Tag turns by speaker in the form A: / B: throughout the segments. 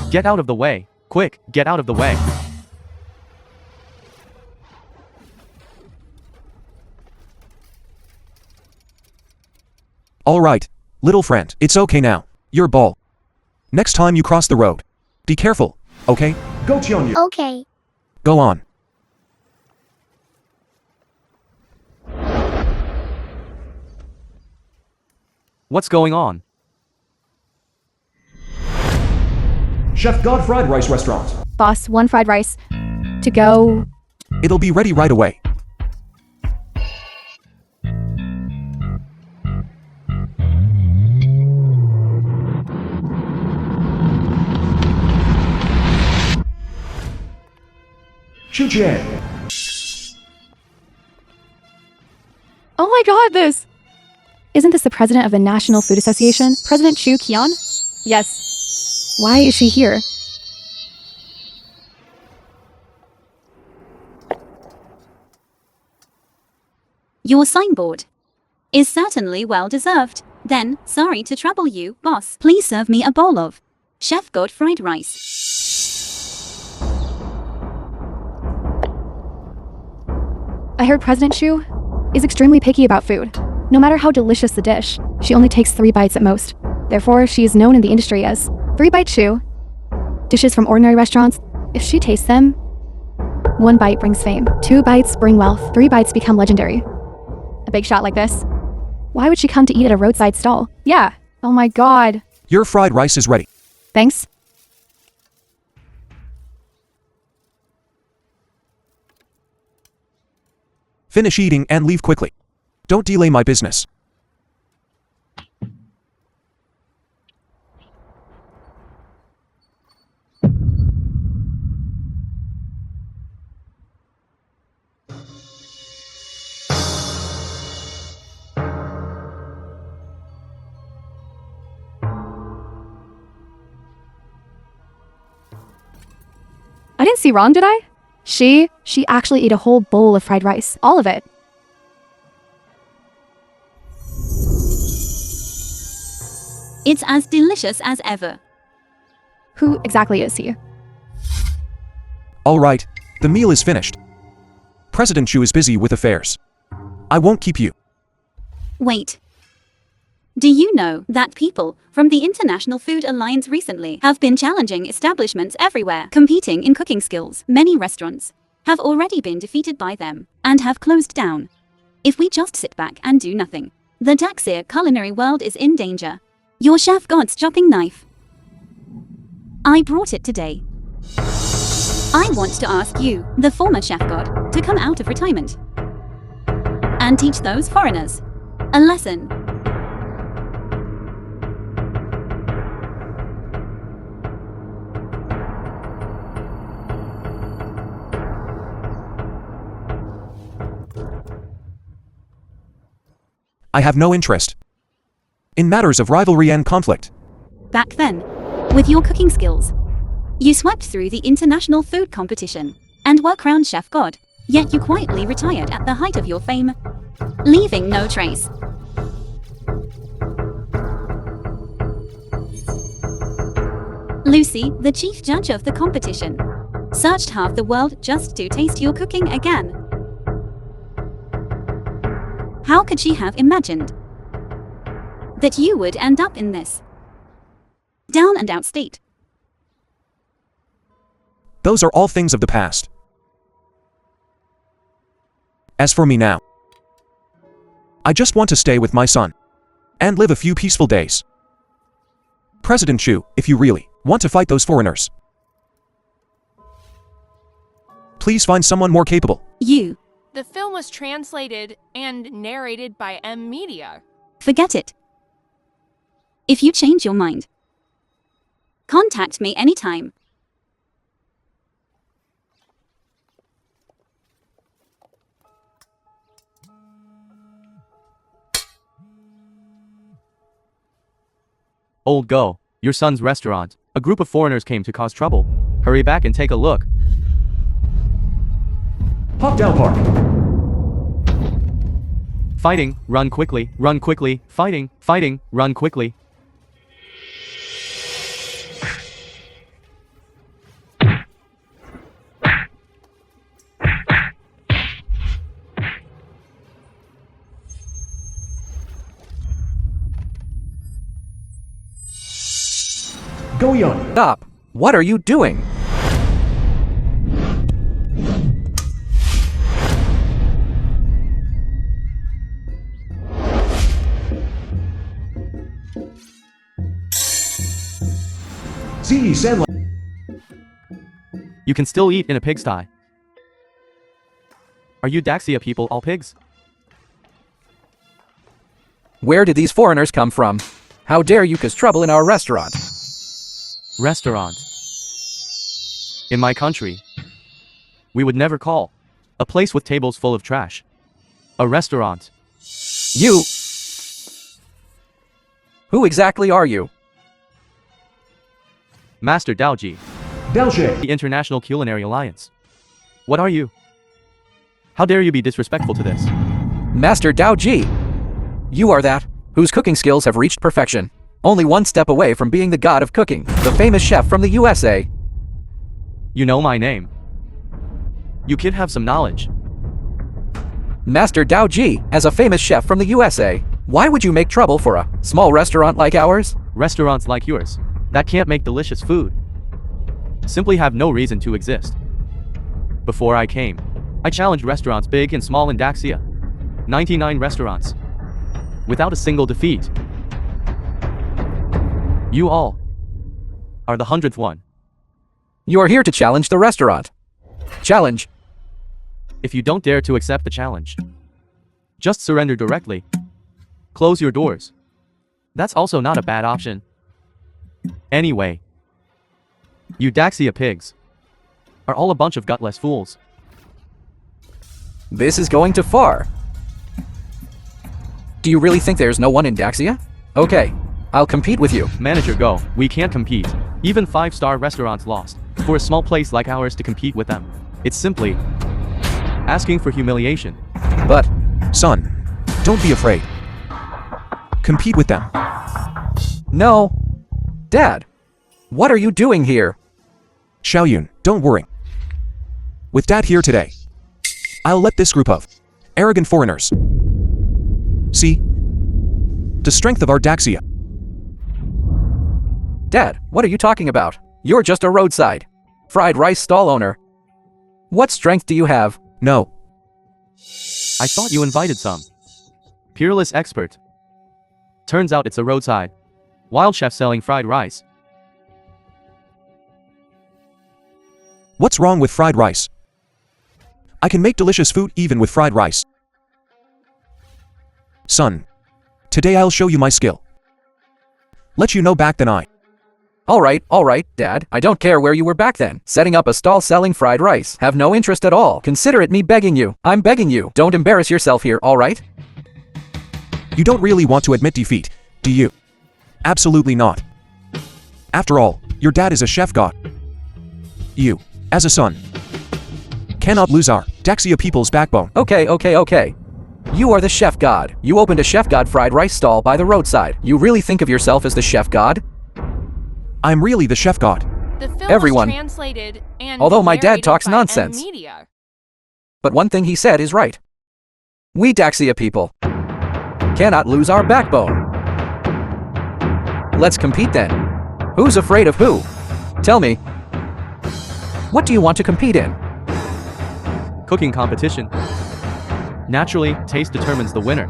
A: Get out of the way. Quick, get out of the way.
B: All right, little friend, it's okay now. You're ball. Next time you cross the road, be careful, okay? Go Cheon Yu.
C: Okay.
B: Go on.
A: What's going on?
B: Chef God Fried Rice Restaurant.
D: Boss, 1 fried rice. To go.
B: It'll be ready right away. Chu Jian.
D: Oh my god, this! Isn't this the president of the National Food Association? President Chu Kian? Yes. Why is she here?
E: Your signboard is certainly well deserved. Then, sorry to trouble you, boss. Please serve me a bowl of Chef God fried rice.
D: I heard President Chu is extremely picky about food. No matter how delicious the dish, she only takes 3 bites at most. Therefore, she is known in the industry as 3-bite Chu. Dishes from ordinary restaurants, if she tastes them, 1 bite brings fame, 2 bites bring wealth, 3 bites become legendary. A big shot like this. Why would she come to eat at a roadside stall? Yeah. Oh my god.
B: Your fried rice is ready.
D: Thanks.
B: Finish eating and leave quickly. Don't delay my business.
D: I didn't see wrong, did I? She actually ate a whole bowl of fried rice. All of it.
E: It's as delicious as ever.
D: Who exactly is he?
B: All right, the meal is finished. President Chu is busy with affairs. I won't keep you.
E: Wait. Do you know that people from the International Food Alliance recently have been challenging establishments everywhere, competing in cooking skills? Many restaurants have already been defeated by them and have closed down. If we just sit back and do nothing, the decisive culinary world is in danger. Your Chef God's chopping knife. I brought it today. I want to ask you, the former Chef God, to come out of retirement and teach those foreigners a lesson.
B: I have no interest in matters of rivalry and conflict.
E: Back then, with your cooking skills, you swept through the international food competition and were crowned Chef God, yet you quietly retired at the height of your fame, leaving no trace. Lucy, the chief judge of the competition, searched half the world just to taste your cooking again. How could she have imagined that you would end up in this down and out state?
B: Those are all things of the past. As for me now, I just want to stay with my son and live a few peaceful days. President Chu, if you really want to fight those foreigners, please find someone more capable.
E: You.
F: The film was translated and narrated by M Media.
E: Forget it. If you change your mind, contact me anytime.
A: Old Go, your son's restaurant. A group of foreigners came to cause trouble. Hurry back and take a look.
B: Hop down park.
A: Fighting, run quickly, fighting, run quickly.
C: Go young.
B: Stop. What are you doing?
C: Cine.
A: You can still eat in a pigsty. Are you Daxia people all pigs?
G: Where did these foreigners come from? How dare you cause trouble in our restaurant?
A: Restaurant. In my country, we would never call a place with tables full of trash a restaurant.
G: You... Who exactly are you?
A: Master Daoji,
C: Delche.
A: the International Culinary Alliance. What are you? How dare you be disrespectful to this?
G: Master Dao Ji. You are that, whose cooking skills have reached perfection. Only one step away from being the god of cooking, the famous chef from the USA.
A: You know my name. You kid have some knowledge.
G: Master Dao Ji, as a famous chef from the USA, why would you make trouble for a small restaurant like ours?
A: Restaurants like yours that can't make delicious food simply have no reason to exist. Before I came, I challenged restaurants big and small in Daxia. 99 restaurants. Without a single defeat. You all are the 100th one.
G: You are here to challenge the restaurant. Challenge.
A: If you don't dare to accept the challenge, just surrender directly. Close your doors. That's also not a bad option. Anyway, you Daxia pigs are all a bunch of gutless fools.
G: This is going too far. Do you really think there's no one in Daxia? Okay, I'll compete with you.
A: Manager, go. We can't compete. Even 5-star restaurants lost. For a small place like ours to compete with them, it's simply asking for humiliation.
G: But,
B: Son, don't be afraid. Compete with them.
G: no. Dad, what are you doing here?
B: Xiaoyun, don't worry. With Dad here today, I'll let this group of arrogant foreigners see the strength of our Daxia.
G: Dad, what are you talking about? You're just a roadside fried rice stall owner. What strength do you have?
B: No,
A: I thought you invited some peerless expert. Turns out it's a roadside wild chef selling fried rice.
B: what's wrong with fried rice? I can make delicious food even with fried rice. Son, today I'll show you my skill. Let you know back then
G: All right, Dad. I don't care where you were back then. Setting up a stall selling fried rice. Have no interest at all. Consider it me begging you. I'm begging you. Don't embarrass yourself here, all right?
B: You don't really want to admit defeat, do you? Absolutely not. After all, your dad is a chef god. You, as a son, cannot lose our Daxia people's backbone.
G: Okay. You are the chef god. You opened a chef god fried rice stall by the roadside. You really think of yourself as the chef god?
B: I'm really the chef god.
F: The film
G: Everyone.
F: was translated and
G: Although my dad
F: narrated
G: talks
F: by
G: nonsense.
F: Media.
G: But one thing he said is right. We Daxia people cannot lose our backbone. Let's compete then. Who's afraid of who? Tell me. What do you want to compete in?
A: Cooking competition. Naturally, taste determines the winner.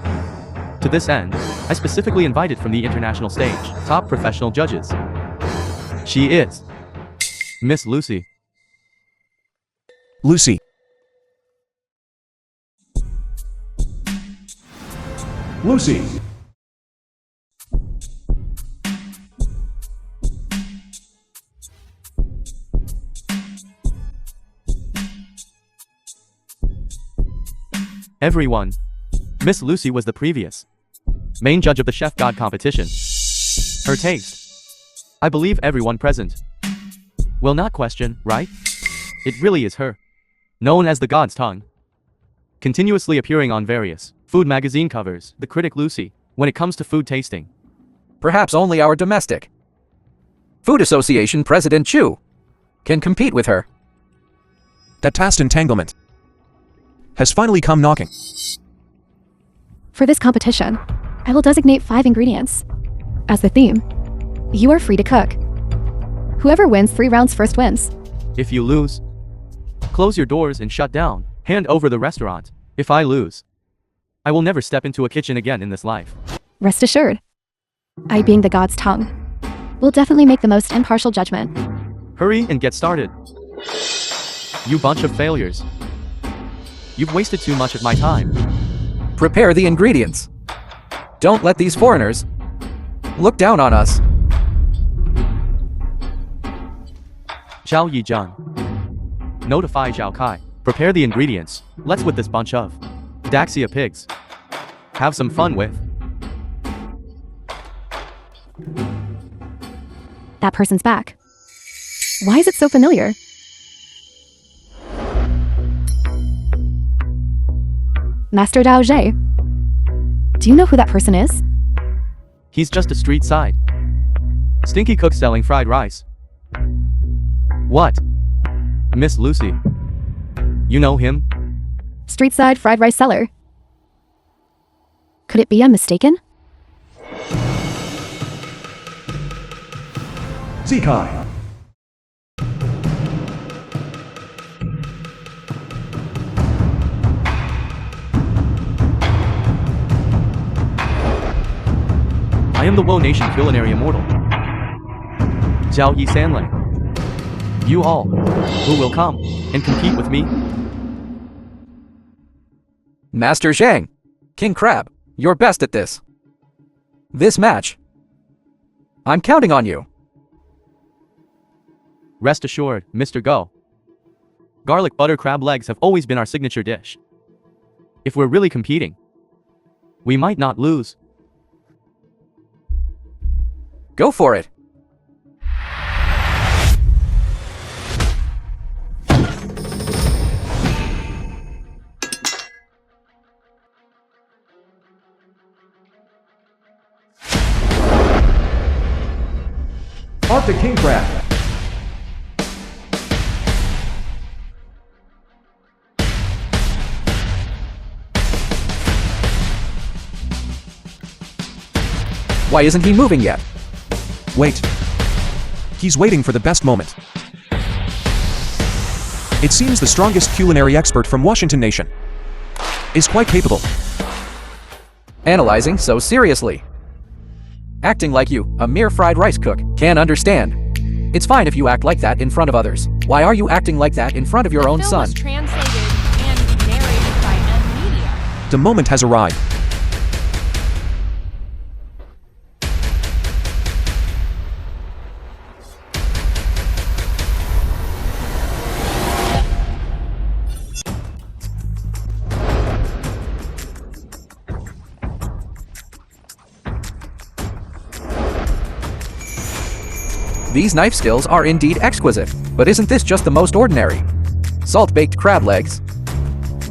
A: To this end, I specifically invited from the international stage top professional judges. She is Miss Lucy.
B: Lucy.
C: Lucy.
A: Everyone. Miss Lucy was the previous main judge of the Chef God competition. Her taste, I believe everyone present will not question, right? It really is her. Known as the God's tongue. Continuously appearing on various food magazine covers, the critic Lucy, when it comes to food tasting.
G: Perhaps only our domestic Food Association President Chu can compete with her.
B: That task entanglement has finally come knocking.
D: For this competition, I will designate 5 ingredients. As the theme, you are free to cook. Whoever wins 3 rounds first wins.
A: If you lose, close your doors and shut down. Hand over the restaurant. If I lose, I will never step into a kitchen again in this life.
D: Rest assured, I, being the god's tongue, will definitely make the most impartial judgment.
A: Hurry and get started. You bunch of failures. You've wasted too much of my time.
G: Prepare the ingredients. Don't let these foreigners look down on us.
A: Zhao Yizhan. Notify Zhao Kai. Prepare the ingredients. Let's with this bunch of Daxia pigs. Have some fun with.
D: That person's back. Why is it so familiar? Master Dao Zhe. Do you know who that person is?
A: He's just a street side stinky cook selling fried rice. What? Miss Lucy. You know him?
D: Street side fried rice seller. Could it be I'm mistaken?
C: Zikai.
A: I am the Wo Nation culinary immortal. Zhao Yi Sanlei. You all, who will come and compete with me?
G: Master Zhang, King Crab, you're best at this. This match, I'm counting on you.
A: Rest assured, Mr. Go. Garlic butter crab legs have always been our signature dish. If we're really competing, we might not lose.
G: Go for it.
C: Arctic king crab.
G: Why isn't he moving yet?
B: Wait. He's waiting for the best moment. It seems the strongest culinary expert from Washington Nation is quite capable.
G: Analyzing so seriously. Acting like you, a mere fried rice cook, can't understand. It's fine if you act like that in front of others. Why are you acting like that in front of your own
F: Film
G: son?
F: was translated and narrated by M Media.
B: The moment has arrived.
G: These knife skills are indeed exquisite, but isn't this just the most ordinary? Salt-baked crab legs.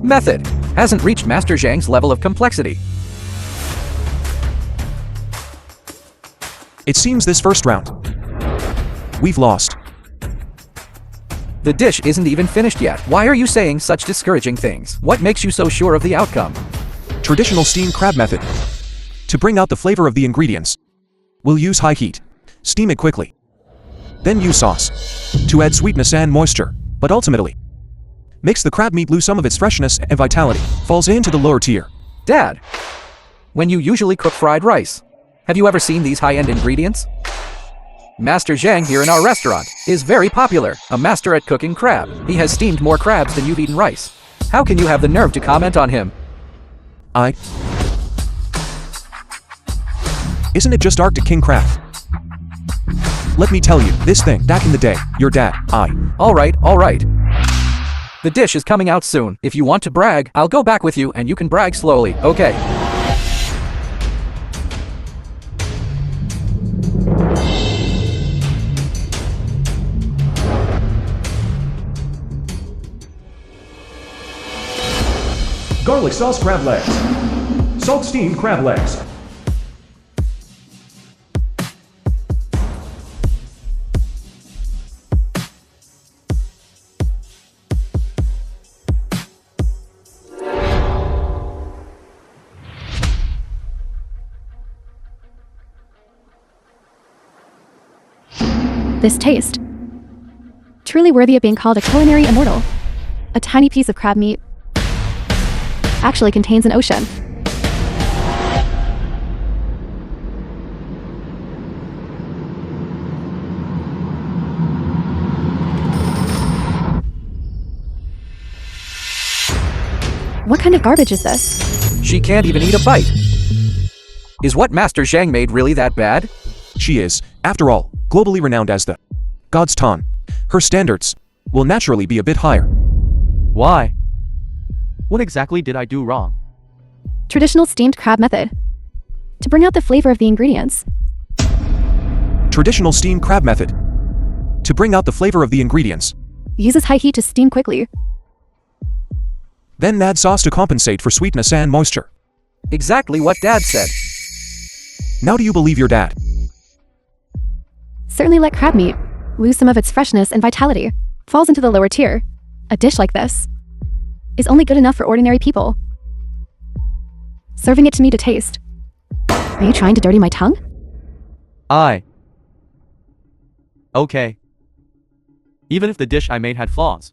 G: Method hasn't reached Master Zhang's level of complexity.
B: It seems this first round, we've lost.
G: The dish isn't even finished yet. Why are you saying such discouraging things? What makes you so sure of the outcome?
B: Traditional steamed crab method. To bring out the flavor of the ingredients, we'll use high heat. Steam it quickly. Then use sauce to add sweetness and moisture, but ultimately makes the crab meat lose some of its freshness and vitality, falls into the lower tier.
G: Dad, when you usually cook fried rice, have you ever seen these high-end ingredients? Master Zhang here in our restaurant is very popular, a master at cooking crab. He has steamed more crabs than you've eaten rice. How can you have the nerve to comment on him?
B: Isn't it just Arctic king crab? Let me tell you, this thing, back in the day, your dad,
G: All right. The dish is coming out soon. If you want to brag, I'll go back with you and you can brag slowly, okay?
C: Garlic sauce crab legs. Salt steamed crab legs.
D: This taste. Truly worthy of being called a culinary immortal. A tiny piece of crab meat actually contains an ocean. What kind of garbage is this?
G: She can't even eat a bite. Is what Master Zhang made really that bad?
B: She is, after all, globally renowned as the God's Tan. Her standards will naturally be a bit higher.
A: Why? What exactly did I do wrong?
D: Traditional steamed crab method. To bring out the flavor of the ingredients.
B: Traditional steamed crab method. To bring out the flavor of the ingredients.
D: Uses high heat to steam quickly.
B: Then add sauce to compensate for sweetness and moisture.
G: Exactly what Dad said.
B: Now do you believe your dad?
D: Certainly let crab meat lose some of its freshness and vitality. Falls into the lower tier. A dish like this is only good enough for ordinary people. Serving it to me to taste. Are you trying to dirty my tongue?
A: Okay. Even if the dish I made had flaws.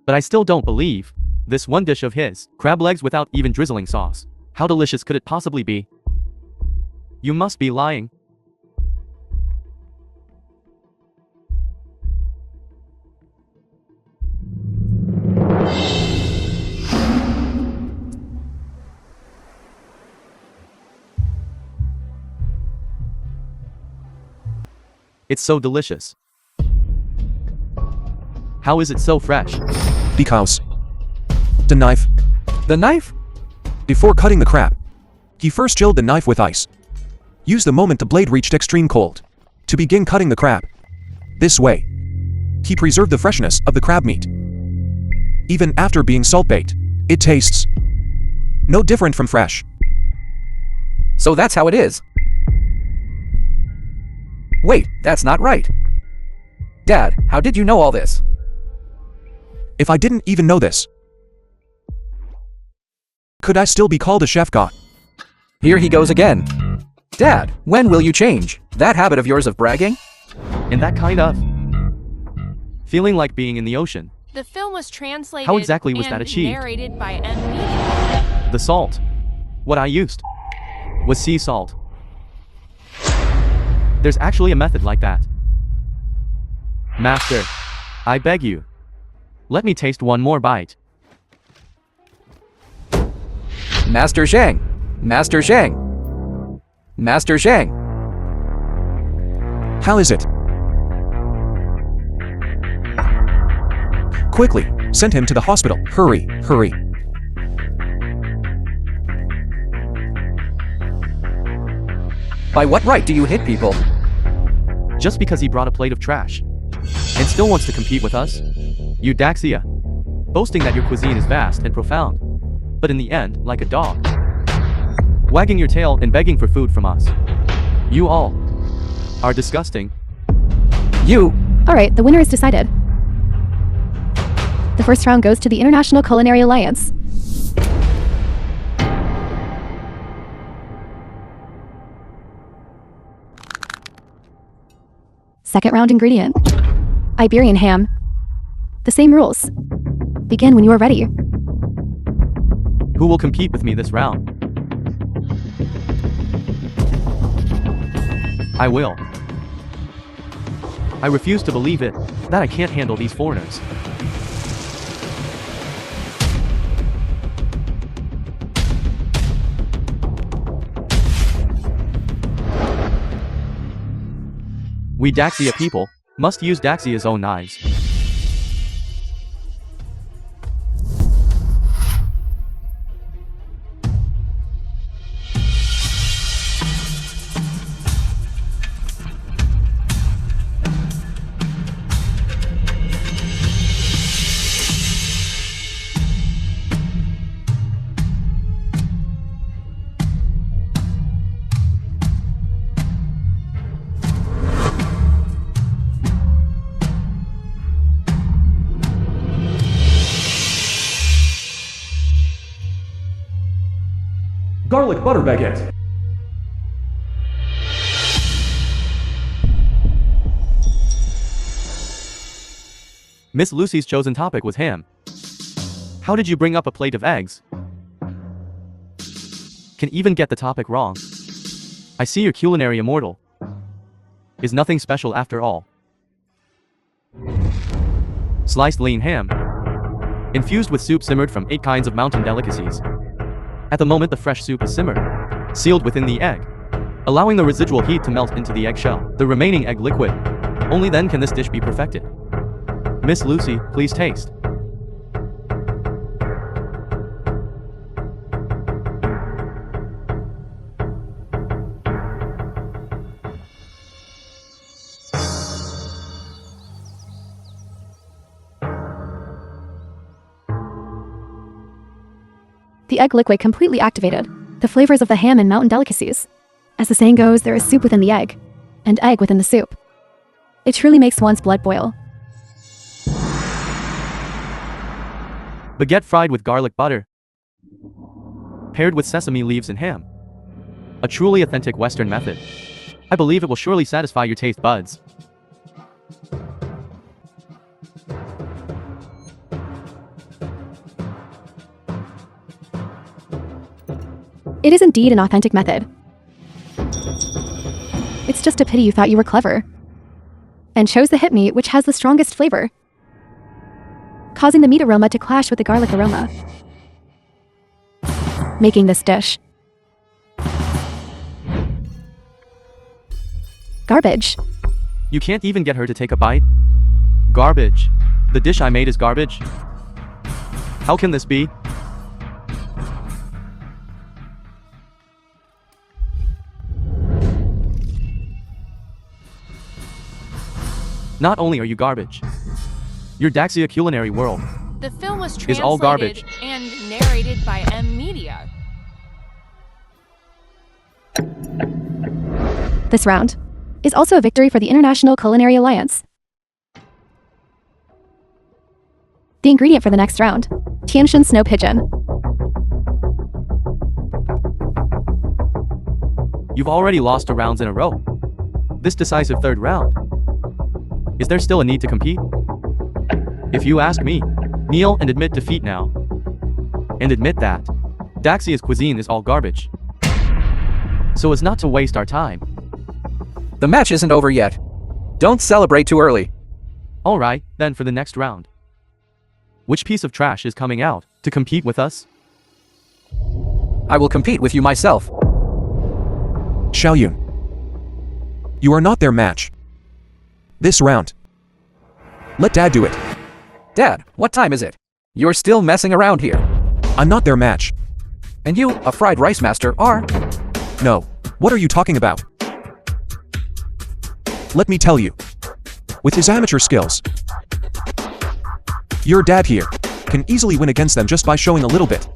A: But I still don't believe this one dish of his, crab legs without even drizzling sauce. How delicious could it possibly be? You must be lying. It's so delicious. How is it so fresh?
B: Because the knife.
G: The knife?
B: Before cutting the crab, he first chilled the knife with ice. Use the moment the blade reached extreme cold to begin cutting the crab. This way, he preserved the freshness of the crab meat. Even after being salt-baked, it tastes no different from fresh.
G: So that's how it is. Wait, that's not right. Dad, how did you know all this?
B: If I didn't even know this, could I still be called a chef god?
G: Here he goes again. Dad, when will you change that habit of yours of bragging?
A: And that kind of feeling like being in the ocean.
F: The film was translated
A: How exactly was
F: and
A: that achieved?
F: narrated by M. Media.
A: The salt. What I used was sea salt. There's actually a method like that. Master, I beg you. Let me taste one more bite.
G: Master Zhang! Master Zhang! Master Zhang!
B: How is it? Quickly, send him to the hospital. Hurry, hurry.
G: By what right do you hit people?
A: Just because he brought a plate of trash. And still wants to compete with us? Eudaxia. Boasting that your cuisine is vast and profound. But in the end, like a dog. Wagging your tail and begging for food from us. You all are disgusting.
G: You!
D: Alright, the winner is decided. The first round goes to the International Culinary Alliance. Second round ingredient. Iberian ham. The same rules. Begin when you are ready.
A: Who will compete with me this round? I will. I refuse to believe it, that I can't handle these foreigners. We Daxia people must use Daxia's own knives.
C: Garlic butter baguette.
A: Miss Lucy's chosen topic was ham. How did you bring up a plate of eggs? Can even get the topic wrong. I see you're culinary immortal. Is nothing special after all. Sliced lean ham. Infused with soup simmered from 8 kinds of mountain delicacies. At the moment the fresh soup is simmered, sealed within the egg, allowing the residual heat to melt into the eggshell, the remaining egg liquid. Only then can this dish be perfected. Miss Lucy, please taste.
D: The egg liquid completely activated the flavors of the ham and mountain delicacies. As the saying goes, there is soup within the egg, and egg within the soup. It truly makes one's blood boil.
A: Baguette fried with garlic butter, paired with sesame leaves and ham. A truly authentic Western method. I believe it will surely satisfy your taste buds.
D: It is indeed an authentic method. It's just a pity you thought you were clever and chose the hip meat, which has the strongest flavor, causing the meat aroma to clash with the garlic aroma, making this dish garbage.
A: You can't even get her to take a bite? Garbage. The dish I made is garbage? How can this be? Not only are you garbage, your Daxia culinary world
F: The film was
A: is all garbage.
F: translated and narrated by M Media.
D: This round is also a victory for the International Culinary Alliance. The ingredient for the next round, Tianshan snow pigeon.
A: You've already lost 2 rounds in a row. This decisive 3rd round. Is there still a need to compete? If you ask me, kneel and admit defeat now. And admit that Daxia's cuisine is all garbage. So as not to waste our time.
G: The match isn't over yet. Don't celebrate too early.
A: Alright, then for the next round. Which piece of trash is coming out to compete with us?
G: I will compete with you myself.
B: Xiaoyun. You are not their match. This round. Let Dad do it.
G: Dad, what time is it? You're still messing around here.
B: I'm not their match.
G: And you, a fried rice master, are?
B: No. What are you talking about? Let me tell you. With his amateur skills, your dad here can easily win against them just by showing a little bit.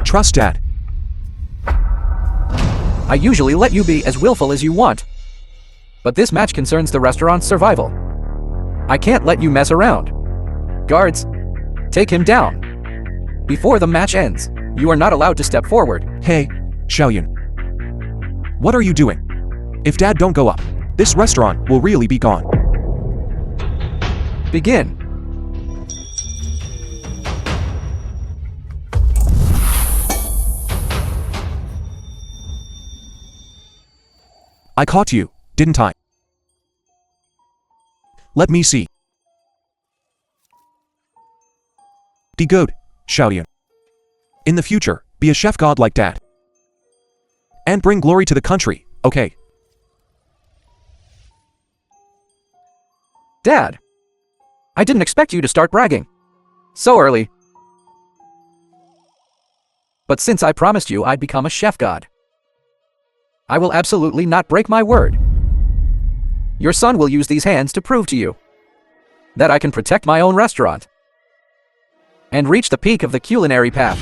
B: Trust Dad.
G: I usually let you be as willful as you want. But this match concerns the restaurant's survival. I can't let you mess around. Guards, take him down. Before the match ends, you are not allowed to step forward.
B: Hey, Xiaoyun. What are you doing? If Dad don't go up, this restaurant will really be gone.
G: Begin.
B: I caught you, didn't I? Let me see. Be good, Xiaoyun. In the future, be a chef god like Dad. And bring glory to the country, okay?
G: Dad, I didn't expect you to start bragging. So early. But since I promised you I'd become a chef god, I will absolutely not break my word. Your son will use these hands to prove to you that I can protect my own restaurant and reach the peak of the culinary path.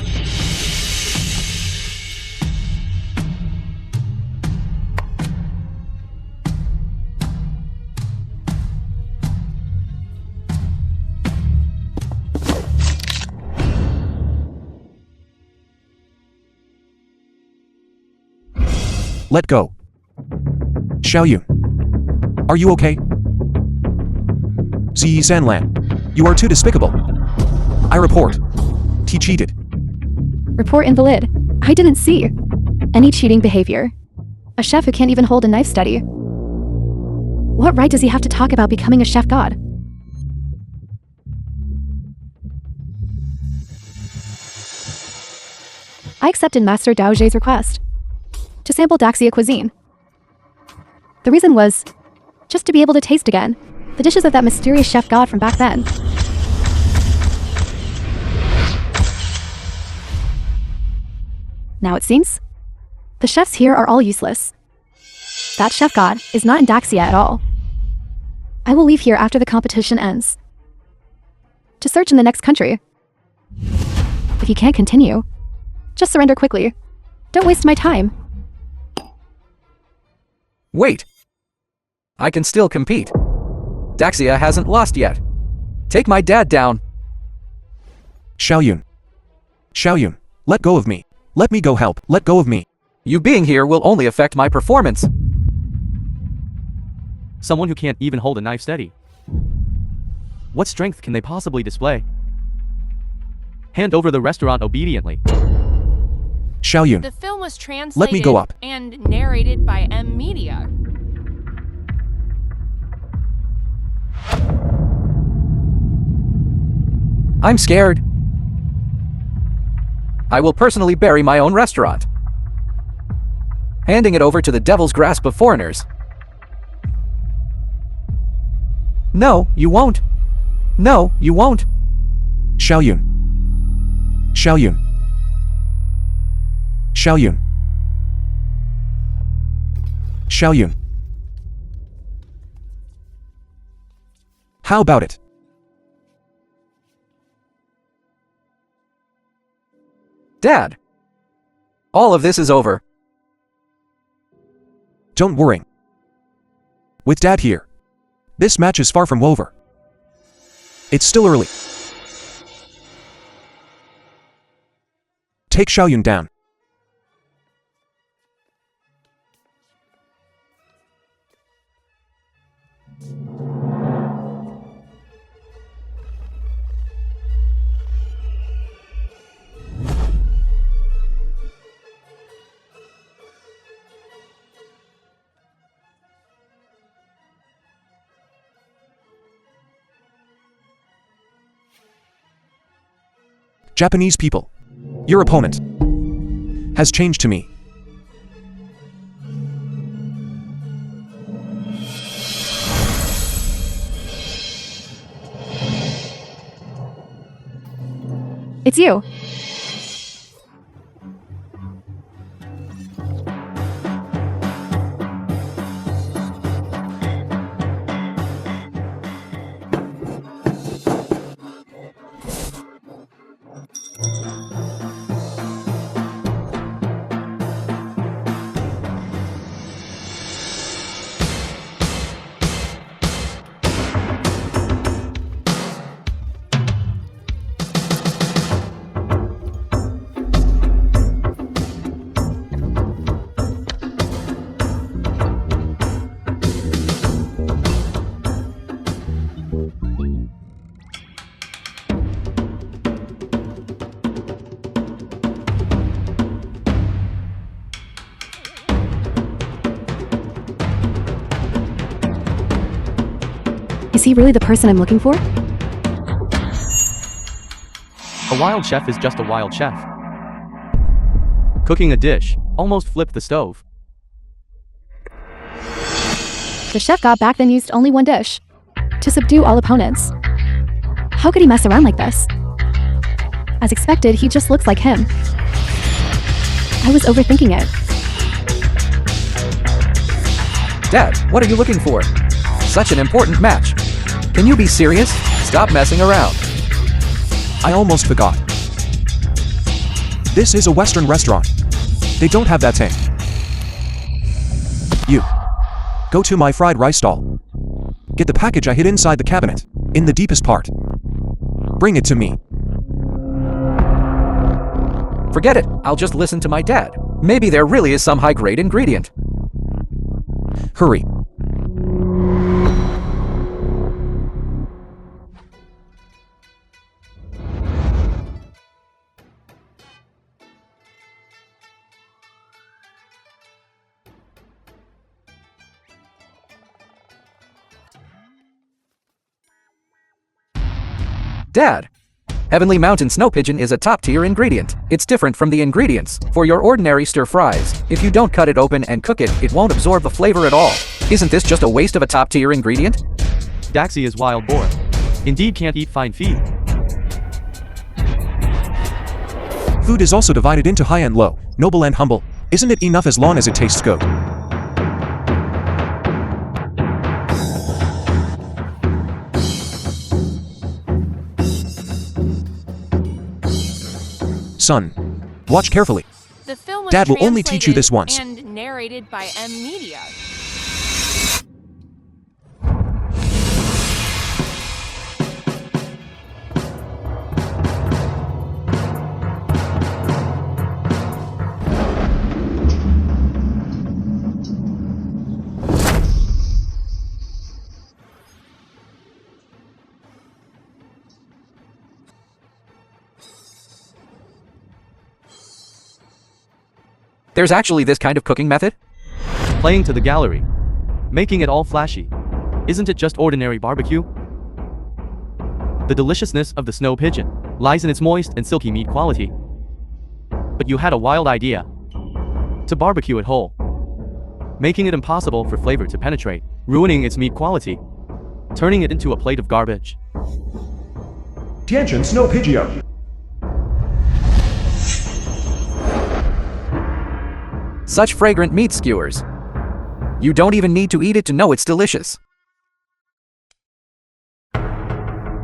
B: Let go. Xiaoyun. Are you okay? Ziyi Sanlan. You are too despicable. I report. He cheated.
D: Report invalid. I didn't see any cheating behavior. A chef who can't even hold a knife steady. What right does he have to talk about becoming a chef god? I accepted Master Daoje's request to sample Daxia cuisine. The reason was just to be able to taste again the dishes of that mysterious chef god from back then. Now it seems the chefs here are all useless. That chef god is not in Daxia at all. I will leave here after the competition ends to search in the next country. If you can't continue, just surrender quickly. Don't waste my time.
G: Wait! I can still compete. Daxia hasn't lost yet. Take my dad down.
B: Xiaoyun. Xiaoyun, let go of me. Let me go help. Let go of me.
G: You being here will only affect my performance.
A: Someone who can't even hold a knife steady. What strength can they possibly display? Hand over the restaurant obediently.
B: Xiaoyun,
F: The film was translated
B: let me go up.
F: and narrated by M Media.
G: I'm scared. I will personally bury my own restaurant, handing it over to the devil's grasp of foreigners. No, you won't. No, you won't.
B: Xiaoyun. Xiaoyun. Xiaoyun. Xiaoyun. How about it?
G: Dad, all of this is over.
B: Don't worry. With Dad here, this match is far from over. It's still early. Take Xiaoyun down. Japanese people, your opponent has changed to me.
D: It's you. Is he really the person I'm looking for?
A: A wild chef is just a wild chef. Cooking a dish almost flipped the stove.
D: The chef god back then used only one dish to subdue all opponents. How could he mess around like this? As expected, he just looks like him. I was overthinking it.
G: Dad, what are you looking for? Such an important match. Can you be serious? Stop messing around.
B: I almost forgot. This is a Western restaurant. They don't have that thing. You. Go to my fried rice stall. Get the package I hid inside the cabinet, in the deepest part. Bring it to me.
G: Forget it. I'll just listen to my dad. Maybe there really is some high-grade ingredient.
B: Hurry.
G: Dad, Heavenly Mountain snow pigeon is a top-tier ingredient. It's different from the ingredients for your ordinary stir-fries. If you don't cut it open and cook it, it won't absorb the flavor at all. Isn't this just a waste of a top-tier ingredient?
A: Daxi is wild boar. Indeed can't eat fine feed.
B: Food is also divided into high and low, noble and humble. Isn't it enough as long as it tastes good? Son, watch carefully.
F: The film was
B: Dad will only teach you this
F: translated
B: once.
F: and narrated by M Media.
G: There's actually this kind of cooking method?
A: Playing to the gallery. Making it all flashy. Isn't it just ordinary barbecue? The deliciousness of the snow pigeon lies in its moist and silky meat quality. But you had a wild idea. To barbecue it whole. Making it impossible for flavor to penetrate, ruining its meat quality. Turning it into a plate of garbage.
C: Tianjin Snow Pidgeot.
G: Such fragrant meat skewers. You don't even need to eat it to know it's delicious.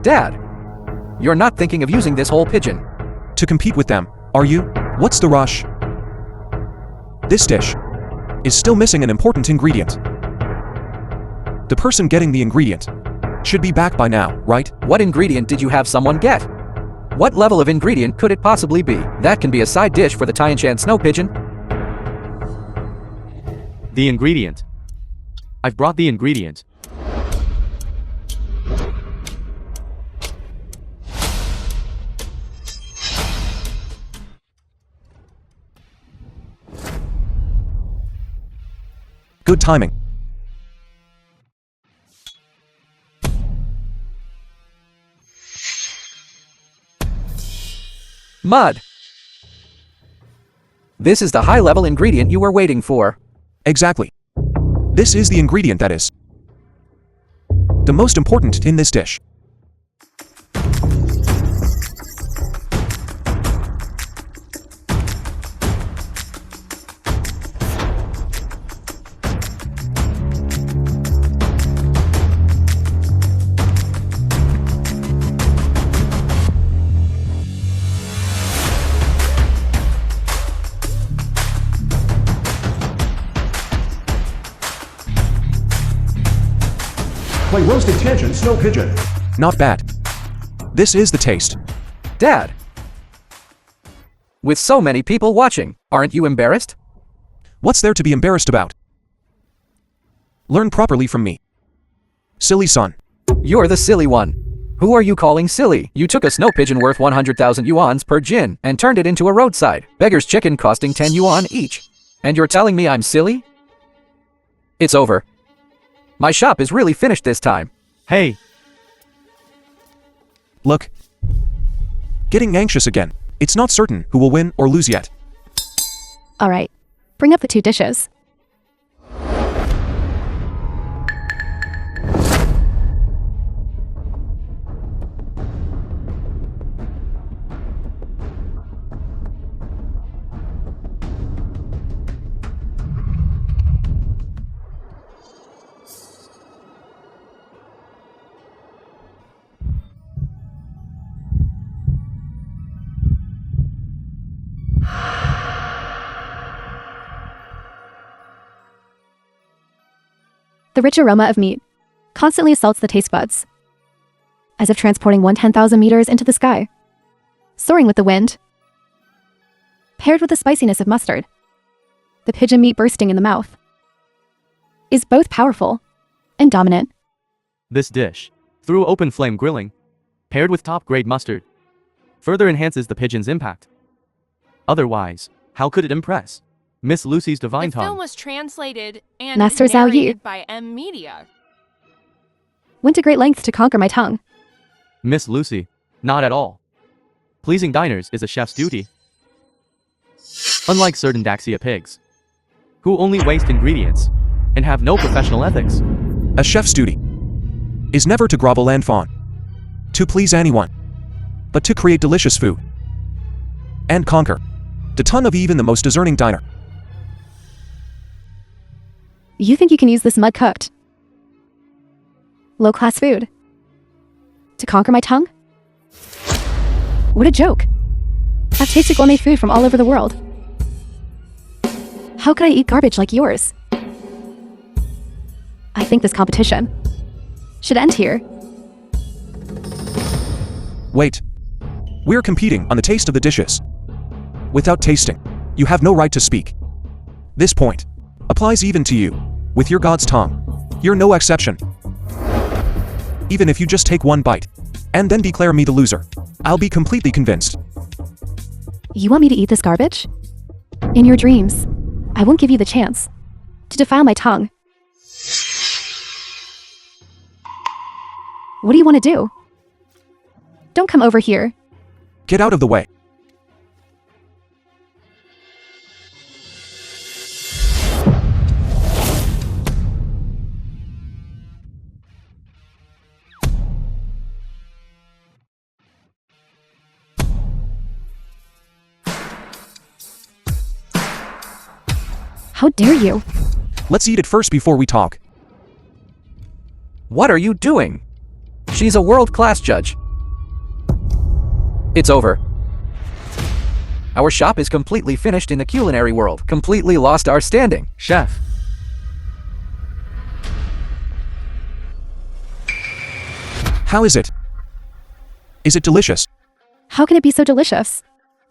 G: Dad, you're not thinking of using this whole pigeon.
B: To compete with them, are you? What's the rush? This dish is still missing an important ingredient. The person getting the ingredient should be back by now, right?
G: What ingredient did you have someone get? What level of ingredient could it possibly be? That can be a side dish for the Tianshan snow pigeon.
A: The ingredient. I've brought the ingredient.
B: Good timing.
G: Mud. This is the high-level ingredient you were waiting for.
B: Exactly. This is the ingredient that is the most important in this dish.
C: Play roasted Tianjin Snow Pigeon.
B: Not bad. This is the taste.
G: Dad, with so many people watching, aren't you embarrassed?
B: What's there to be embarrassed about? Learn properly from me. Silly son.
G: You're the silly one. Who are you calling silly? You took a snow pigeon worth 100,000 yuans per jin and turned it into a roadside beggar's chicken costing 10 yuan each. And you're telling me I'm silly? It's over. My shop is really finished this time.
A: Hey,
B: Look. Getting anxious again. It's not certain who will win or lose yet.
D: All right. Bring up the 2 dishes. The rich aroma of meat constantly assaults the taste buds, as if transporting 10,000 meters into the sky, soaring with the wind. Paired with the spiciness of mustard, the pigeon meat bursting in the mouth is both powerful and dominant.
A: this dish, through open flame grilling, paired with top-grade mustard, further enhances the pigeon's impact. Otherwise, how could it impress Miss Lucy's divine
F: The film
A: tongue?
F: was translated and
D: Master Zhao Yi.
F: narrated by M Media.
D: Went to great lengths to conquer my tongue.
A: Miss Lucy, Not at all. Pleasing diners is a chef's duty. Unlike certain Daxia pigs, who only waste ingredients and have no professional ethics.
B: A chef's duty is never to grovel and fawn, to please anyone, but to create delicious food and conquer the tongue of even the most discerning diner.
D: You think you can use this mud-cooked, low-class food to conquer my tongue? What a joke. I've tasted gourmet food from all over the world. How could I eat garbage like yours? I think this competition should end here.
B: Wait. We're competing on the taste of the dishes. Without tasting, you have no right to speak. This point applies even to you. With your god's tongue, you're no exception. Even if you just take one bite and then declare me the loser, I'll be completely convinced.
D: You want me to eat this garbage? In your dreams, I won't give you the chance to defile my tongue. What do you want to do? Don't come over here.
B: Get out of the way.
D: How dare you?
B: Let's eat it first before we talk.
G: What are you doing? She's a world-class judge. It's over. Our shop is completely finished in the culinary world. Completely lost our standing.
A: Chef.
B: How is it? Is it delicious?
D: How can it be so delicious?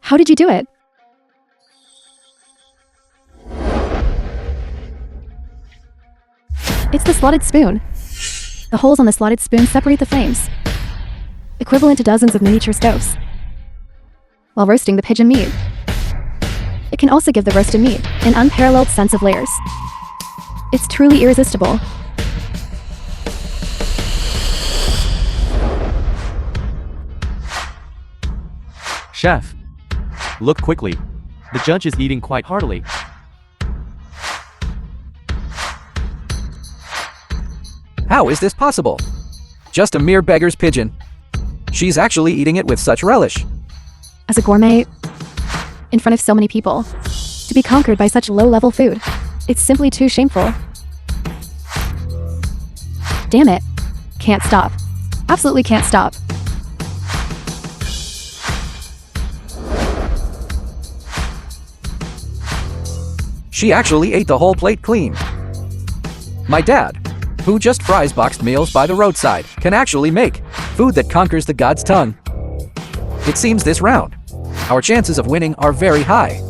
D: How did you do it? It's the slotted spoon. The holes on the slotted spoon separate the flames, equivalent to dozens of miniature stoves. While roasting the pigeon meat, it can also give the roasted meat an unparalleled sense of layers. It's truly irresistible.
A: Chef. Look quickly. The judge is eating quite heartily.
G: How is this possible? Just a mere beggar's pigeon. She's actually eating it with such relish.
D: As a gourmet, in front of so many people, to be conquered by such low-level food, it's simply too shameful. Damn it. Can't stop. Absolutely can't stop.
G: She actually ate the whole plate clean. My dad, who just fries boxed meals by the roadside, can actually make food that conquers the god's tongue. It seems this round, our chances of winning are very high.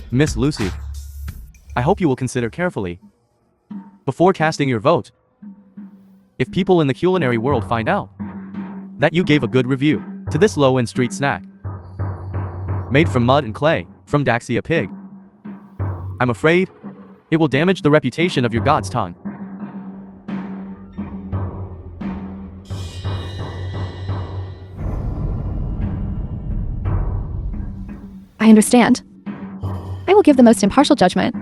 A: Miss Lucy. I hope you will consider carefully before casting your vote. If people in the culinary world find out that you gave a good review to this low-end street snack, made from mud and clay, from Daxia pig, I'm afraid it will damage the reputation of your god's tongue.
D: I understand. I will give the most impartial judgment.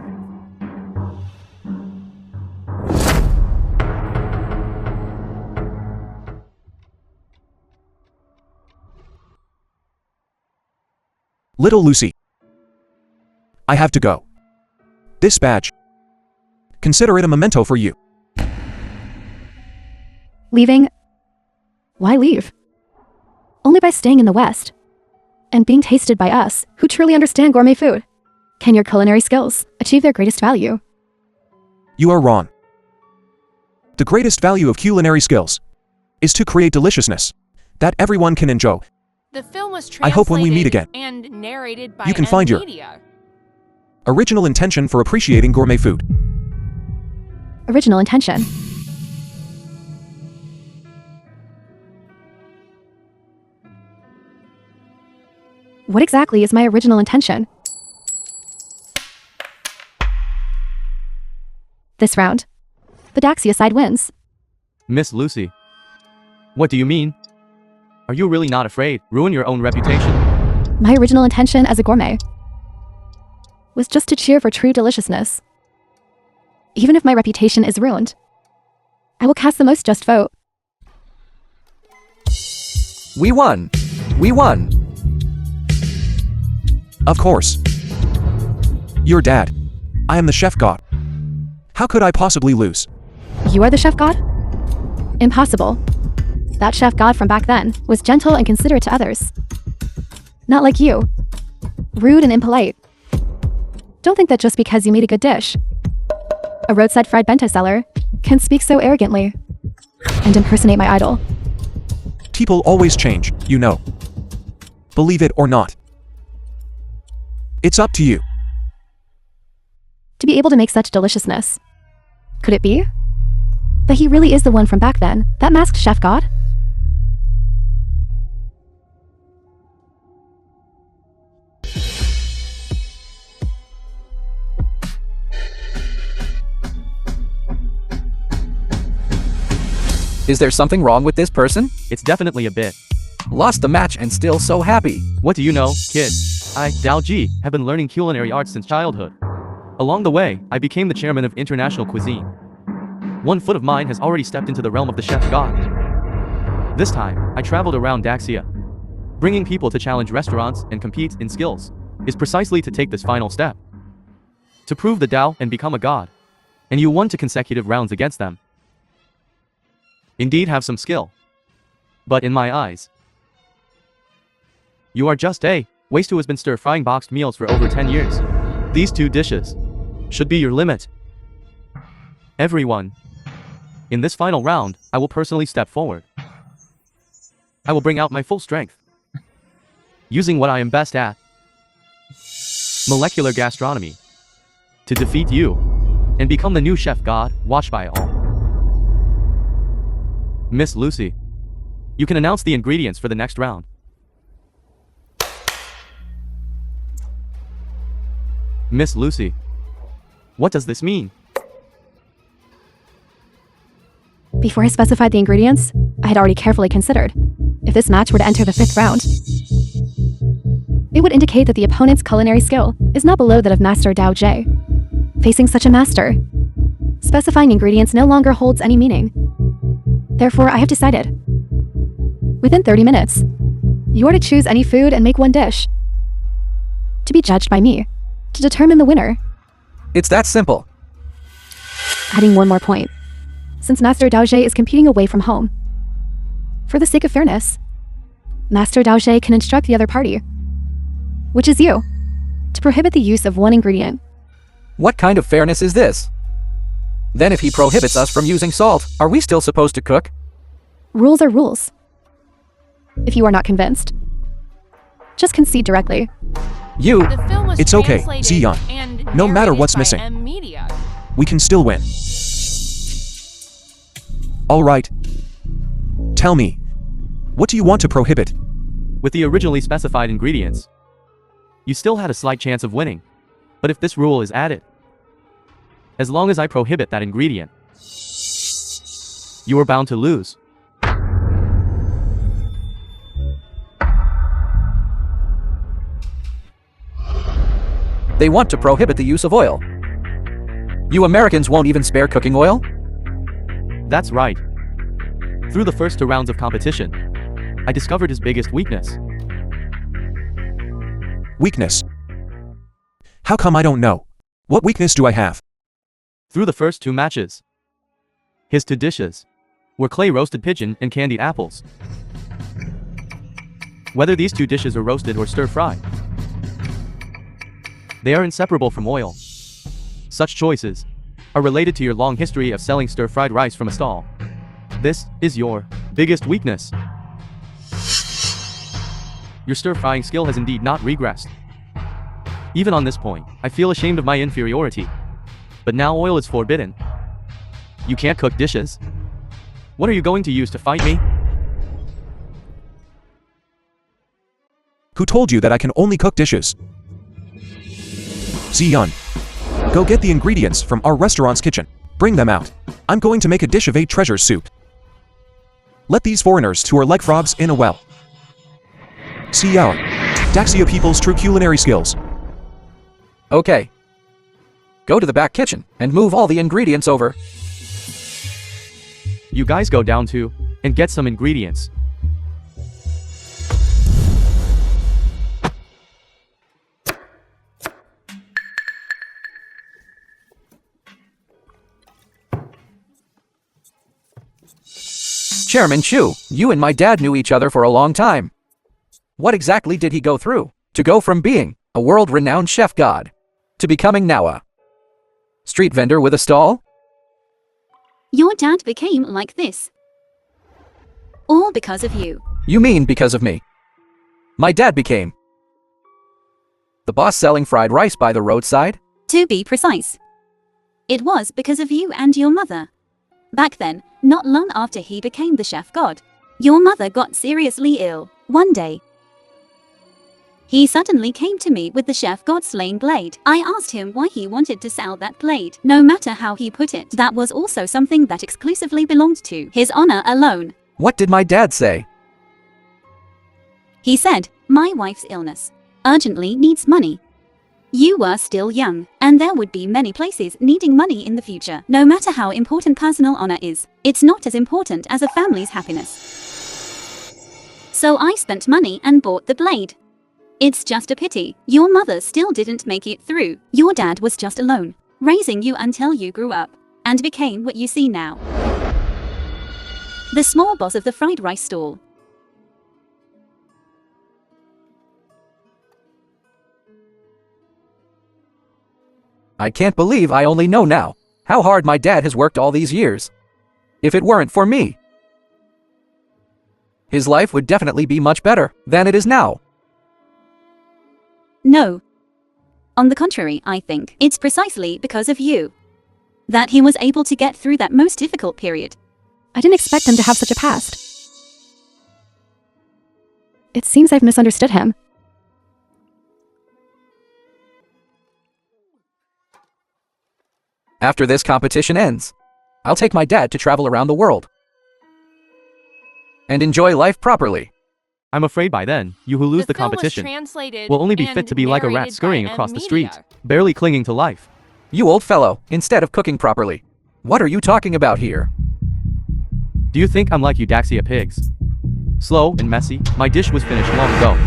B: Little Lucy. I have to go. This badge. Consider it a memento for you.
D: Leaving? Why leave? Only by staying in the West and being tasted by us, who truly understand gourmet food, can your culinary skills achieve their greatest value.
B: You are wrong. The greatest value of culinary skills is to create deliciousness that everyone can enjoy.
F: The film was translated
B: I hope when we meet again,
F: and narrated by
B: you can find your
F: media.
B: original intention for appreciating gourmet food.
D: Original intention. What exactly is my original intention? This round, the Daxia side wins.
A: Miss Lucy. What do you mean? Are you really not afraid? Ruin your own reputation?
D: My original intention as a gourmet was just to cheer for true deliciousness. Even if my reputation is ruined, I will cast the most just vote.
G: We won! We won!
B: Of course. Your dad. I am the chef god. How could I possibly lose?
D: You are the chef god? Impossible. That chef god from back then was gentle and considerate to others. Not like you. Rude and impolite. Don't think that just because you made a good dish, a roadside fried bento seller can speak so arrogantly and impersonate my idol.
B: People always change, you know. Believe it or not. It's up to you.
D: To be able to make such deliciousness. Could it be that he really is the one from back then, that masked chef god?
G: Is there something wrong with this person?
A: It's definitely a bit.
G: Lost the match and still so happy.
A: What do you know, kid? I, Dao Ji, have been learning culinary arts since childhood. Along the way, I became the chairman of international cuisine. One foot of mine has already stepped into the realm of the chef god. This time, I traveled around Daxia. Bringing people to challenge restaurants and compete in skills is precisely to take this final step. To prove the Dao and become a god. And you won 2 consecutive rounds against them. Indeed have some skill. But in my eyes, you are just a waste who has been stir-frying boxed meals for over 10 years. These 2 dishes should be your limit. Everyone. In this final round, I will personally step forward. I will bring out my full strength. Using what I am best at, molecular gastronomy, to defeat you and become the new chef god watched by all. Miss Lucy, you can announce the ingredients for the next round. Miss Lucy, what does this mean?
D: Before I specified the ingredients, I had already carefully considered if this match were to enter the 5th round. It would indicate that the opponent's culinary skill is not below that of Master Dao Jie. Facing such a master, specifying ingredients no longer holds any meaning. Therefore, I have decided. Within 30 minutes, you are to choose any food and make 1 dish. To be judged by me, to determine the winner.
G: It's that simple.
D: Adding 1 more point. Since Master Dao Jie is competing away from home, for the sake of fairness, Master Dao Jie can instruct the other party, which is you, to prohibit the use of 1 ingredient.
G: What kind of fairness is this? Then if he prohibits us from using salt, are we still supposed to cook?
D: Rules are rules. If you are not convinced, just concede directly.
G: You.
F: The film was
B: It's okay,
F: translated
B: Zion.
F: and
B: No matter
F: narrated
B: what's
F: by
B: missing.
F: M Media.
B: We can still win. All right. Tell me, what do you want to prohibit?
A: With the originally specified ingredients, you still had a slight chance of winning. But if this rule is added, as long as I prohibit that ingredient, you are bound to lose.
G: They want to prohibit the use of oil. You Americans won't even spare cooking oil?
A: That's right. Through the first 2 rounds of competition, I discovered his biggest weakness.
B: Weakness. How come I don't know? What weakness do I have?
A: Through the first 2 matches, his 2 dishes were clay roasted pigeon and candied apples. Whether these 2 dishes are roasted or stir-fried, they are inseparable from oil. Such choices are related to your long history of selling stir-fried rice from a stall. This is your biggest weakness. Your stir-frying skill has indeed not regressed. Even on this point, I feel ashamed of my inferiority. But now oil is forbidden. You can't cook dishes. What are you going to use to fight me?
B: Who told you that I can only cook dishes? Zion, go get the ingredients from our restaurant's kitchen. Bring them out. I'm going to make a dish of 8 treasures soup. Let these foreigners who are like frogs in a well see our Daxia people's true culinary skills.
G: Okay. Go to the back kitchen and move all the ingredients over.
A: You guys go down too and get some ingredients.
G: Chairman Chu, you and my dad knew each other for a long time. What exactly did he go through to go from being a world-renowned chef god to becoming now a street vendor with a stall?
E: Your dad became like this. All because of you.
G: You mean because of me? My dad became the boss selling fried rice by the roadside?
E: To be precise. It was because of you and your mother. Back then, not long after he became the chef god, your mother got seriously ill. One day, he suddenly came to me with the chef god slaying blade. I asked him why he wanted to sell that blade. No matter how he put it, that was also something that exclusively belonged to his honor alone.
G: What did my dad say?
E: He said, my wife's illness urgently needs money. You were still young, and there would be many places needing money in the future. No matter how important personal honor is, it's not as important as a family's happiness. So I spent money and bought the blade. It's just a pity your mother still didn't make it through. Your dad was just alone, raising you until you grew up and became what you see now. The small boss of the fried rice stall.
G: I can't believe I only know now how hard my dad has worked all these years. If it weren't for me, his life would definitely be much better than it is now.
E: No. On the contrary, I think it's precisely because of you that he was able to get through that most difficult period.
D: I didn't expect him to have such a past. It seems I've misunderstood him.
G: After this competition ends, I'll take my dad to travel around the world and enjoy life properly.
A: I'm afraid by then, you who lose the
F: film was
A: competition
F: translated
A: will only be
F: and
A: fit to be like a rat
F: narrated
A: scurrying
F: by
A: across the
F: M.
A: street,
F: Media.
A: barely clinging to life.
G: You old fellow, instead of cooking properly, what are you talking about here?
A: Do you think I'm like you Daxia pigs? Slow and messy, my dish was finished long ago.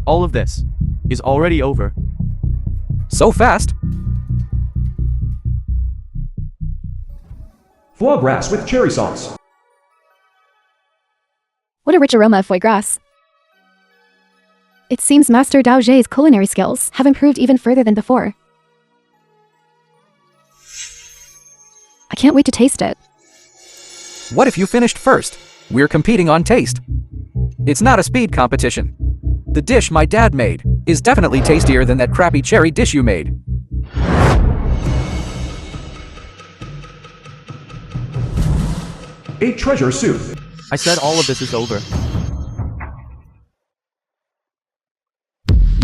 A: All of this is already over.
G: So fast?
C: Foie gras with cherry sauce.
D: What a rich aroma of foie gras. It seems Master Dao Zhe's culinary skills have improved even further than before. I can't wait to taste it.
G: What if you finished first? We're competing on taste. It's not a speed competition. The dish my dad made is definitely tastier than that crappy cherry dish you made.
C: A treasure soup.
A: I said all of this is over.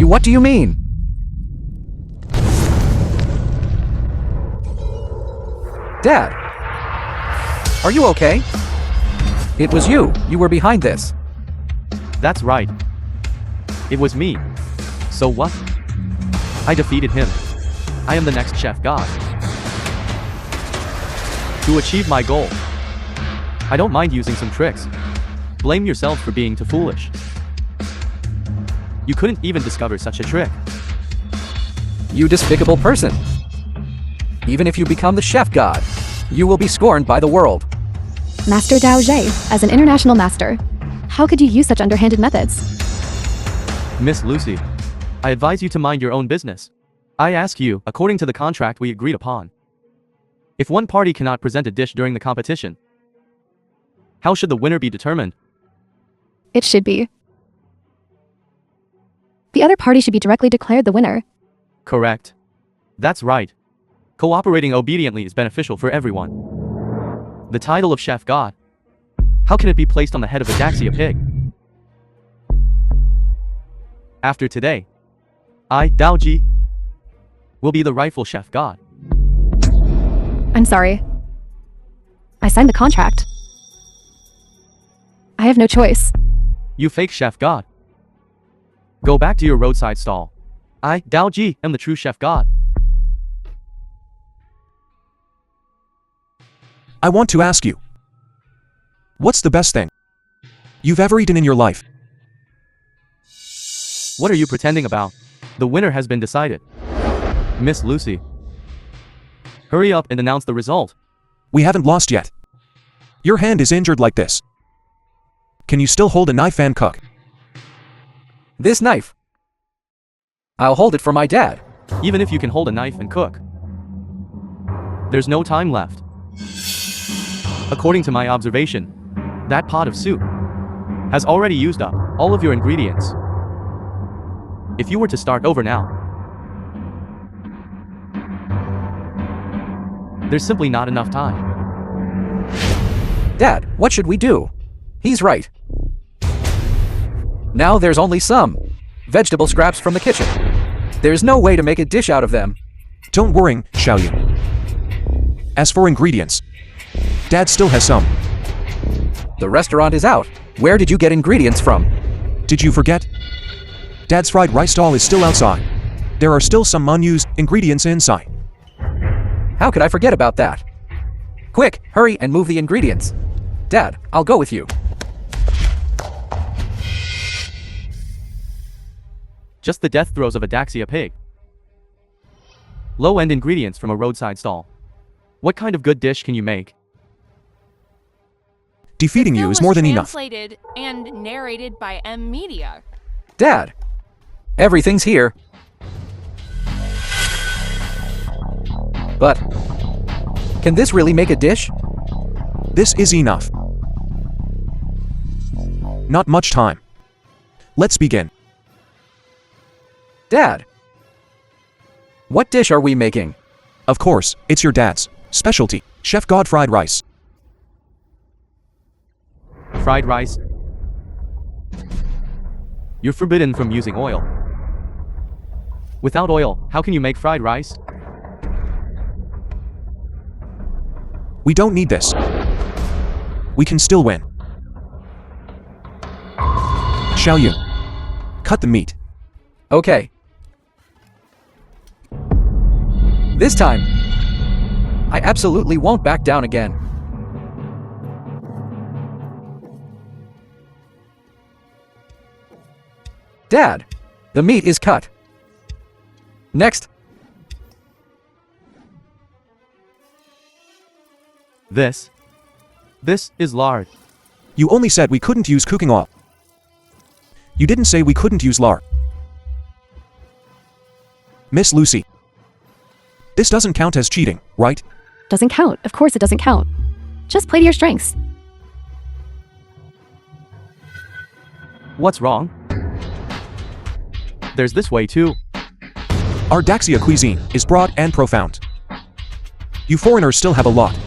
G: What do you mean? Dad, are you okay? It was you. You were behind this.
A: That's right. It was me. So what? I defeated him. I am the next chef god. To achieve my goal, I don't mind using some tricks. Blame yourself for being too foolish. You couldn't even discover such a trick.
G: You despicable person. Even if you become the chef god, you will be scorned by the world.
D: Master Dao Zhe, as an international master, how could you use such underhanded methods?
A: Miss Lucy, I advise you to mind your own business. I ask you, according to the contract we agreed upon, if one party cannot present a dish during the competition, how should the winner be determined?
D: It should be. The other party should be directly declared the winner.
A: Correct. That's right. Cooperating obediently is beneficial for everyone. The title of Chef God. How can it be placed on the head of a Daxia pig? After today, I, Dao Ji, will be the rightful Chef God.
D: I'm sorry. I signed the contract. I have no choice.
A: You fake chef god. Go back to your roadside stall. I, Dao Ji, am the true chef god.
B: I want to ask you. What's the best thing you've ever eaten in your life?
A: What are you pretending about? The winner has been decided. Miss Lucy. Hurry up and announce the result.
B: We haven't lost yet. Your hand is injured like this. Can you still hold a knife and cook?
G: This knife. I'll hold it for my dad.
A: Even if you can hold a knife and cook. There's no time left. According to my observation, that pot of soup has already used up all of your ingredients. If you were to start over now, there's simply not enough time.
G: Dad, what should we do? He's right. Now there's only some vegetable scraps from the kitchen. There's no way to make a dish out of them.
B: Don't worry, Xiaoyu. As for ingredients, Dad still has some.
G: The restaurant is out. Where did you get ingredients from?
B: Did you forget? Dad's fried rice stall is still outside. There are still some unused ingredients inside.
G: How could I forget about that? Quick, hurry and move the ingredients. Dad, I'll go with you.
A: Just the death throes of a Daxia pig. Low-end ingredients from a roadside stall. What kind of good dish can you make?
B: Defeating you is more than enough.
F: Translated and narrated by M Media.
G: Dad, everything's here. But, can this really make a dish?
B: This is enough. Not much time. Let's begin.
G: Dad, what dish are we making?
B: Of course, it's your dad's specialty, Chef God fried rice.
A: Fried rice? You're forbidden from using oil. Without oil, how can you make fried rice?
B: We don't need this. We can still win. Xiaoyu, cut the meat.
G: Okay. This time, I absolutely won't back down again. Dad, the meat is cut. Next.
A: This is lard.
B: You only said we couldn't use cooking oil. You didn't say we couldn't use lard. Miss Lucy, this doesn't count as cheating, right?
D: Doesn't count. Of course it doesn't count. Just play to your strengths.
A: What's wrong? There's this way too.
B: Our Daxia cuisine is broad and profound. You foreigners still have a lot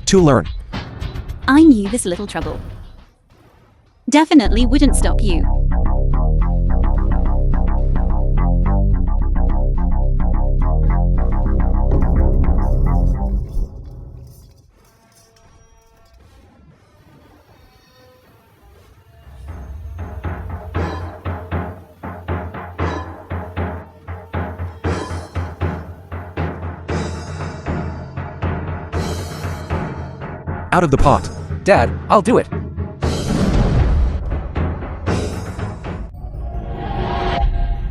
B: to learn.
E: I knew this little trouble definitely wouldn't stop you.
B: Out of the pot.
G: Dad, I'll do it.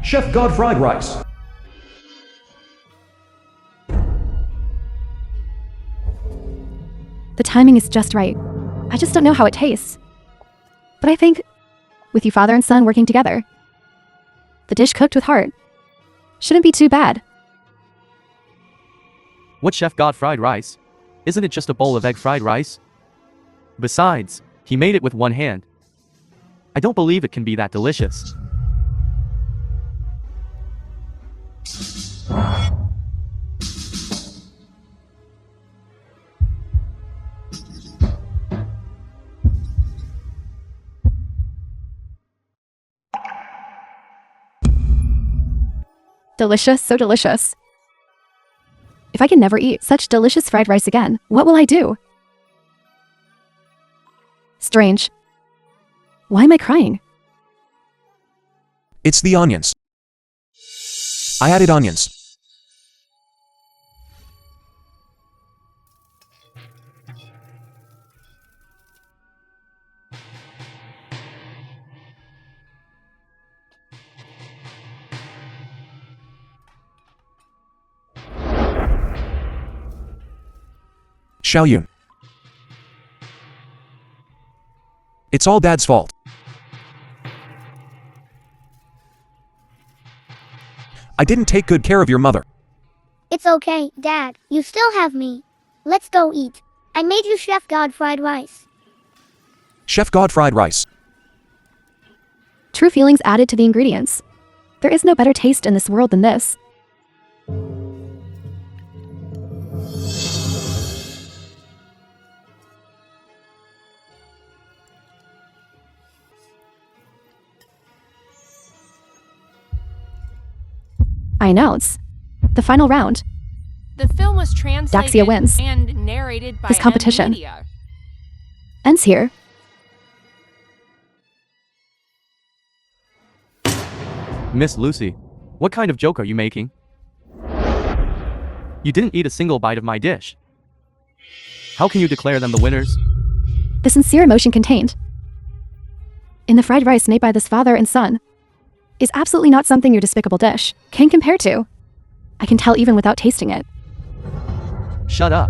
C: Chef God fried rice.
D: The timing is just right. I just don't know how it tastes. But I think, with you father and son working together, the dish cooked with heart shouldn't be too bad.
A: What Chef God fried rice? Isn't it just a bowl of egg fried rice? Besides, he made it with one hand. I don't believe it can be that delicious.
D: Delicious, so delicious. If I can never eat such delicious fried rice again, what will I do? Strange. Why am I crying?
B: It's the onions. I added onions. Xiaoyun. It's all Dad's fault. I didn't take good care of your mother.
H: It's okay, Dad. You still have me. Let's go eat. I made you Chef God fried rice.
B: Chef God fried rice.
D: True feelings added to the ingredients. There is no better taste in this world than this. I announce the final round.
F: The film was translated
D: Daxia wins.
F: and narrated by
D: This competition
F: Media.
D: ends here.
A: Miss Lucy, what kind of joke are you making? You didn't eat a single bite of my dish. How can you declare them the winners?
D: The sincere emotion contained in the fried rice made by this father and son is absolutely not something your despicable dish can compare to. I can tell even without tasting it.
A: Shut up.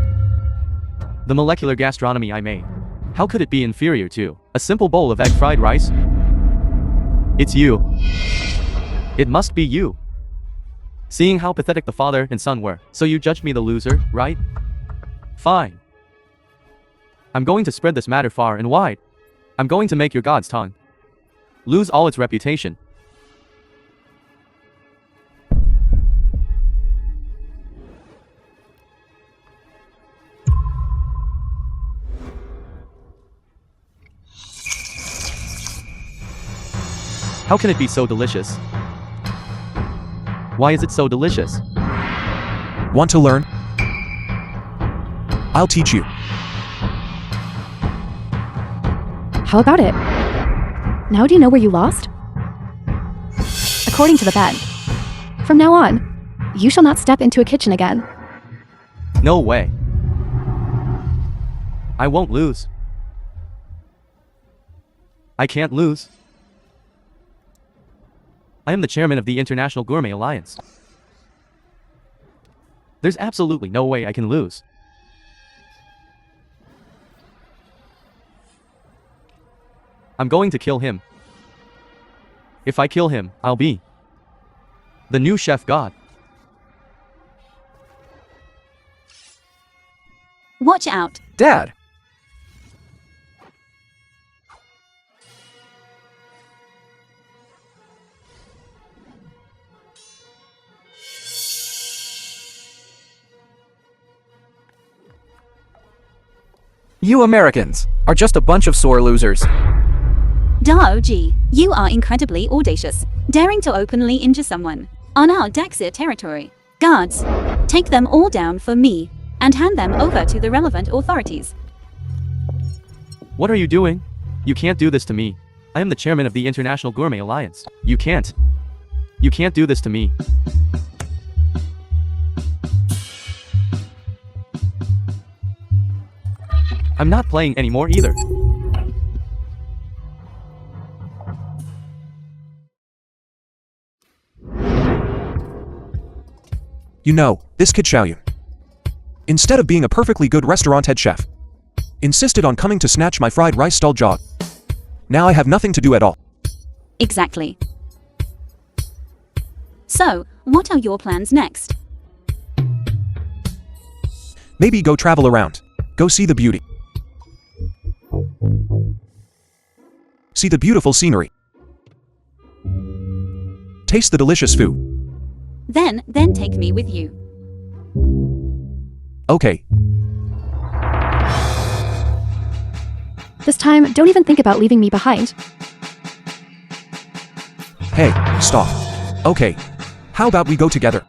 A: The molecular gastronomy I made. How could it be inferior to a simple bowl of egg fried rice? It's you. It must be you. Seeing how pathetic the father and son were, so you judged me the loser, right? Fine. I'm going to spread this matter far and wide. I'm going to make your god's tongue lose all its reputation. How can it be so delicious? Why is it so delicious?
B: Want to learn? I'll teach you.
D: How about it? Now do you know where you lost? According to the bet, from now on, you shall not step into a kitchen again.
A: No way. I won't lose. I can't lose. I am the chairman of the International Gourmet Alliance. There's absolutely no way I can lose. I'm going to kill him. If I kill him, I'll be the new chef god.
E: Watch out.
G: Dad! You Americans are just a bunch of sore losers.
E: Daoji, you are incredibly audacious, daring to openly injure someone on our Daxia territory. Guards, take them all down for me and hand them over to the relevant authorities.
A: What are you doing? You can't do this to me. I am the chairman of the International Gourmet Alliance. You can't. You can't do this to me. I'm not playing anymore either.
B: You know, this kid Xiaoyun, instead of being a perfectly good restaurant head chef, insisted on coming to snatch my fried rice stall job. Now I have nothing to do at all.
E: Exactly. So, what are your plans next?
B: Maybe go travel around. Go see the beauty. See the beautiful scenery. Taste the delicious food.
E: Then take me with you.
B: Okay.
D: This time, don't even think about leaving me behind.
B: Hey, stop. Okay. How about we go together?